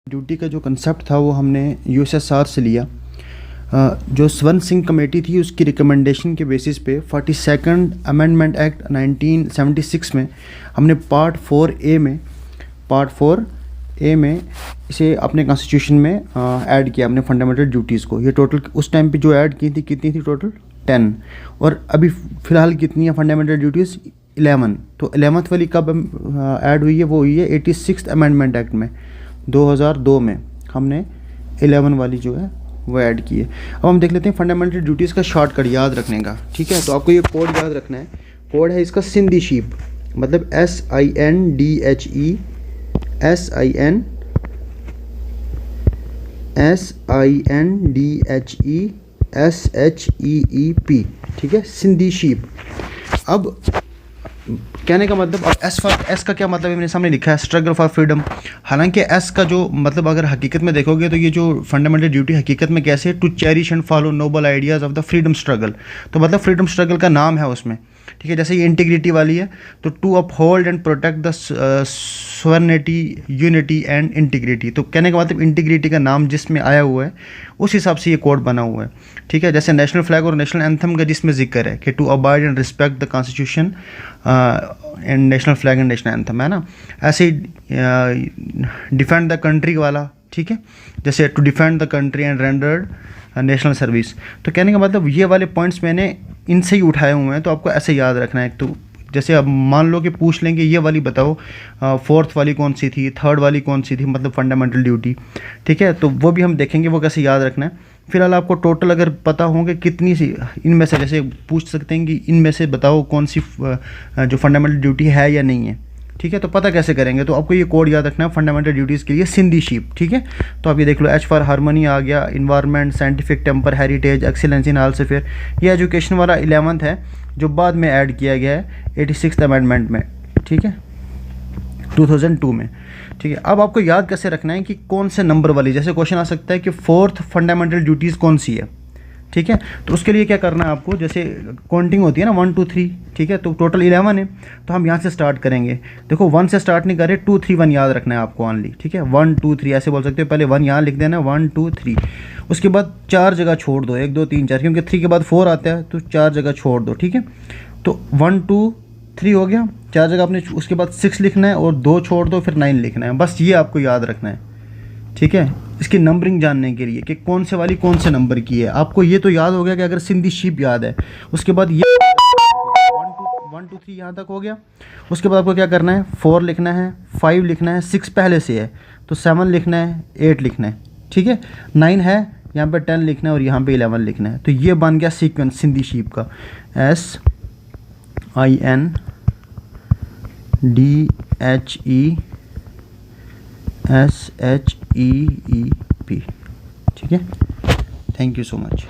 Duty का जो concept था वो हमने यूएसएसआर से लिया। जो स्वर्ण सिंह कमेटी थी उसकी रिकमेंडेशन के बेसिस पे 42nd अमेंडमेंट एक्ट 1976 में हमने पार्ट 4A में इसे अपने कॉन्स्टिट्यूशन में ऐड किया हमने फंडामेंटल ड्यूटीज़ को। ये टोटल उस टाइम पे जो ऐड की थी कितनी थी? टोटल 10। और अभी फ़िलहाल कितनी है फंडामेंटल ड्यूटीज़? 11। तो 11th वाली कब ऐड हुई है? वो हुई है 86th अमेंडमेंट एक्ट में 2002 में हमने 11 वाली जो है वो ऐड की है। अब हम देख लेते हैं फंडामेंटल ड्यूटीज़ का शॉर्टकट याद रखने का। ठीक है, तो आपको ये कोड याद रखना है। कोड है इसका सिंधी शीप, मतलब SINDHESHEEP। ठीक है, सिंधी शीप। अब कहने का मतलब, अब एस का क्या मतलब है? मैंने सामने लिखा है स्ट्रगल फॉर फ्रीडम। हालांकि एस का जो मतलब अगर हकीकत में देखोगे तो ये जो फंडामेंटल ड्यूटी हकीकत में कैसे है? To cherish and follow noble ideas of the freedom struggle. तो मतलब फ्रीडम स्ट्रगल का नाम है उसमें। ठीक है, जैसे ये इंटीग्रिटी वाली है तो to uphold and protect the sovereignty, unity and integrity. तो कहने का मतलब इंटीग्रिटी का नाम जिसमें आया हुआ है उस हिसाब से ये कोड बना हुआ है। ठीक है, जैसे नेशनल फ्लैग और नेशनल एंथम का जिसमें जिक्र है कि to abide and respect the constitution and national flag and national anthem, है ना। ऐसे ही डिफेंड द कंट्री वाला, ठीक है, जैसे to defend the country and rendered national service. तो कहने का मतलब ये वाले पॉइंट्स मैंने इनसे ही उठाए हुए हैं, तो आपको ऐसे याद रखना है। तो जैसे अब मान लो कि पूछ लेंगे ये वाली बताओ, 4th वाली कौन सी थी, 3rd वाली कौन सी थी, मतलब फंडामेंटल ड्यूटी। ठीक है, तो वो भी हम देखेंगे वो कैसे याद रखना है। फिलहाल आपको टोटल अगर पता होंगे कितनी सी इनमें से, जैसे पूछ सकते हैं कि इनमें से बताओ कौन सी जो फंडामेंटल ड्यूटी है या नहीं है। ठीक है, तो पता कैसे करेंगे? तो आपको ये कोड याद रखना है फंडामेंटल ड्यूटीज़ के लिए, सिंधी शीप। ठीक है, तो आप ये देख लो, H फॉर हारमोनी आ गया, environment, scientific temper, heritage, excellence in all fair. ये एजुकेशन वाला 11th है जो बाद में ऐड किया गया है 86th अमेंडमेंट में। ठीक है, 2002 में। ठीक है, अब आपको याद कैसे रखना है कि कौन से नंबर वाली, जैसे क्वेश्चन आ सकता है कि 4th फंडामेंटल ड्यूटीज़ कौन सी है। ठीक है, तो उसके लिए क्या करना है आपको, जैसे काउंटिंग होती है ना 1 2 3। ठीक है, तो टोटल 11 है, तो हम यहाँ से स्टार्ट करेंगे। देखो 1 से स्टार्ट नहीं कर रहे, 2 3 1 याद रखना है आपको ओनली। ठीक है, 1 2 3 ऐसे बोल सकते हो, पहले 1 यहाँ लिख देना, 1 2 3। उसके बाद 4 जगह छोड़ दो, 1 2 3 4, क्योंकि 3 के बाद 4 आता है तो 4 जगह छोड़ दो। ठीक है, तो 1 2 3 हो गया, 4 जगह आपने, उसके बाद 6 लिखना है और 2 छोड़ दो, फिर 9 लिखना है। बस ये आपको याद रखना है। ठीक है, इसकी नंबरिंग जानने के लिए कि कौन से वाली कौन से नंबर की है, आपको ये तो याद हो गया कि अगर सिंधी शीप याद है। उसके बाद ये 1 2 3 यहाँ तक हो गया। उसके बाद आपको क्या करना है, 4 लिखना है, 5 लिखना है, 6 पहले से है तो 7 लिखना है, 8 लिखना है। ठीक है, 9 है, यहाँ पे 10 लिखना है और यहाँ पे 11 लिखना है। तो ये बन गया सीक्वेंस सिंधी शीप का, SINDHESHEEP। ठीक है, थैंक यू सो मच।